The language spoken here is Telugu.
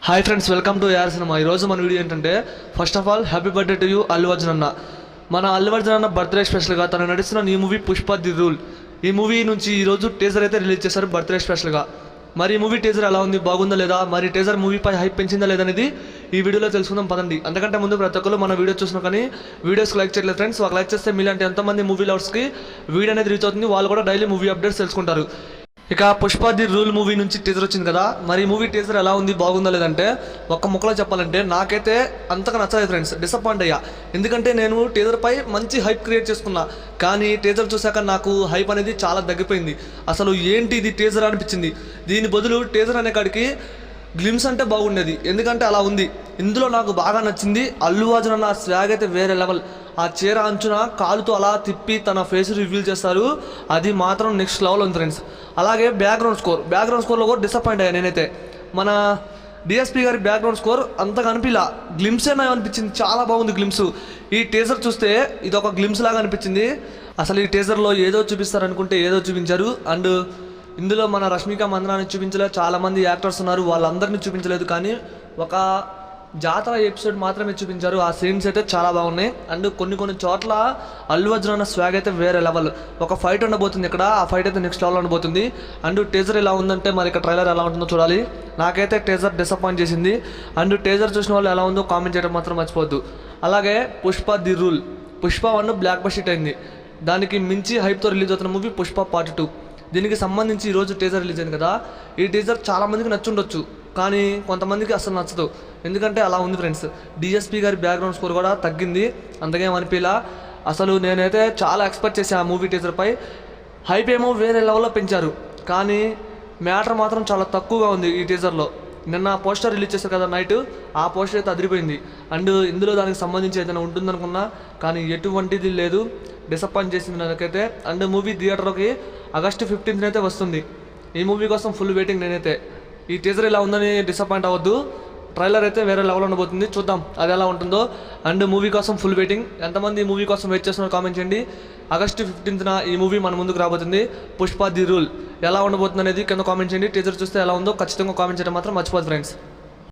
Hi friends, welcome to AR cinema. ఈరోజు మన వీడియో ఏంటంటే, first of all happy birthday to you Allu Arjun అన్న. మన అల్లు అర్జున్ అన్న బర్త్డే స్పెషల్గా తను నడుస్తున్న ఈ మూవీ పుష్ప ది రూల్. ఈ మూవీ నుంచి ఈరోజు టీజర్ అయితే రిలీజ్ చేశారు బర్త్డే స్పెషల్గా. మరి ఈ మూవీ టీజర్ ఎలా ఉంది, బాగుందా లేదా, మరి టీజర్ మూవీపై హైప్ పెంచిందా లేదనేది ఈ వీడియోలో తెలుసుకుందాం పదండి. అంతకంటే ముందు ప్రతి ఒక్కరు మన వీడియో చూసినా కానీ వీడియోస్కి లైక్ చేయలేదు ఫ్రెండ్స్. ఒక లైక్ చేస్తే మీలాంటి ఎంతోమంది మూవీ లవర్స్కి వీడియో అనేది రీచ్ అవుతుంది, వాళ్ళు కూడా డైలీ మూవీ అప్డేట్స్ తెలుసుకుంటారు. ఇక పుష్ప ది రూల్ మూవీ నుంచి టీజర్ వచ్చింది కదా, మరి మూవీ టీజర్ ఎలా ఉంది, బాగుందా లేదంటే ఒక్క ముక్కలో చెప్పాలంటే నాకైతే అంతగా నచ్చలేదు ఫ్రెండ్స్. డిసప్పాయింట్ అయ్యా. ఎందుకంటే నేను టీజర్ పై మంచి హైప్ క్రియేట్ చేసుకున్నా, కానీ టీజర్ చూశాక నాకు హైప్ అనేది చాలా తగ్గిపోయింది. అసలు ఏంటి ఇది టీజర్ అనిపించింది. దీని బదులు టీజర్ అనే కాడికి గ్లిమ్స్ అంటే బాగుండేది, ఎందుకంటే అలా ఉంది. ఇందులో నాకు బాగా నచ్చింది అల్లు అర్జున్ అన్న స్వాగ్ అయితే వేరే లెవెల్. ఆ చీర అంచున కాలుతో అలా తిప్పి తన ఫేస్ రివీల్ చేస్తారు, అది మాత్రం నెక్స్ట్ లెవెల్ ఉంది ఫ్రెండ్స్. అలాగే బ్యాక్గ్రౌండ్ స్కోర్లో కూడా డిసప్పాయింట్ అయ్యా నేనైతే. మన డిఎస్పి గారి బ్యాక్గ్రౌండ్ స్కోర్ అంతగా అనిపించలా, గ్లిమ్సే నాకు అనిపించింది. చాలా బాగుంది గ్లిమ్స్. ఈ టీజర్ చూస్తే ఇది ఒక గ్లిమ్స్ లాగా అనిపించింది. అసలు ఈ టీజర్లో ఏదో చూపిస్తారు అనుకుంటే ఏదో చూపించారు. అండ్ ఇందులో మన రష్మిక మందనాన్ని చూపించలేదు, చాలామంది యాక్టర్స్ ఉన్నారు, వాళ్ళందరినీ చూపించలేదు. కానీ ఒక జాతర ఎపిసోడ్ మాత్రమే చూపించారు. ఆ సీన్స్ అయితే చాలా బాగున్నాయి. అండ్ కొన్ని చోట్ల అల్లు అర్జున్ అన్న స్వాగ్ అయితే వేరే లెవెల్. ఒక ఫైట్ ఉండబోతుంది ఇక్కడ, ఆ ఫైట్ అయితే నెక్స్ట్ లెవెల్ ఉండబోతుంది. అండ్ టీజర్ ఎలా ఉందంటే మరి ఇక్కడ ట్రైలర్ ఎలా ఉంటుందో చూడాలి. నాకైతే టీజర్ డిసప్పాయింట్ చేసింది. అండ్ టీజర్ చూసిన వాళ్ళు ఎలా ఉందో కామెంట్ చేయడం మాత్రం మర్చిపోవద్దు. అలాగే Pushpa the rule, Pushpa 1 block buster అయింది. దానికి మించి హైప్తో రిలీజ్ అవుతున్న మూవీ పుష్ప పార్ట్ 2. దీనికి సంబంధించి ఈరోజు టీజర్ రిలీజ్ అయింది కదా. ఈ టీజర్ చాలామందికి నచ్చుండొచ్చు, కానీ కొంతమందికి అసలు నచ్చదు. ఎందుకంటే అలా ఉంది ఫ్రెండ్స్. డిఎస్పి గారి బ్యాక్గ్రౌండ్ స్కోర్ కూడా తగ్గింది, అంతకేం అనిపించలా. అసలు నేనైతే చాలా ఎక్స్పెక్ట్ చేశాను ఆ మూవీ టీజర్పై. హైప్ ఏమో వేరే లెవెల్లో పెంచారు, కానీ మ్యాటర్ మాత్రం చాలా తక్కువగా ఉంది ఈ టీజర్లో. నిన్న పోస్టర్ రిలీజ్ చేశారు కదా నైట్, ఆ పోస్టర్ అయితే అదిరిపోయింది. అండ్ ఇందులో దానికి సంబంధించి ఏదైనా ఉంటుందనుకున్నా, కానీ ఎటువంటిది లేదు. డిసప్పాయింట్ చేసింది నాకైతే. అండ్ మూవీ థియేటర్లోకి ఆగస్టు 15th అయితే వస్తుంది. ఈ మూవీ కోసం ఫుల్ వెయిటింగ్ నేనైతే. ఈ టీజర్ ఇలా ఉందని డిసప్పాయింట్ అవ్వద్దు. ట్రైలర్ అయితే వేరే లెవెల్ ఉండబోతుంది, చూద్దాం అది ఎలా ఉంటుందో. అండ్ మూవీ కోసం ఫుల్ వెయిటింగ్. ఎంతమంది ఈ మూవీ కోసం వెయిట్ చేస్తున్నారో కామెంట్ చేయండి. ఆగస్టు 15th ఈ మూవీ మన ముందుకు రాబోతుంది. పుష్ప ది రూల్ ఎలా ఉండబోతుంది అనేది కింద కామెంట్ చేయండి. టీజర్ చూస్తే ఎలా ఉందో ఖచ్చితంగా కామెంట్ చేయడం మాత్రం మర్చిపోదు ఫ్రెండ్స్.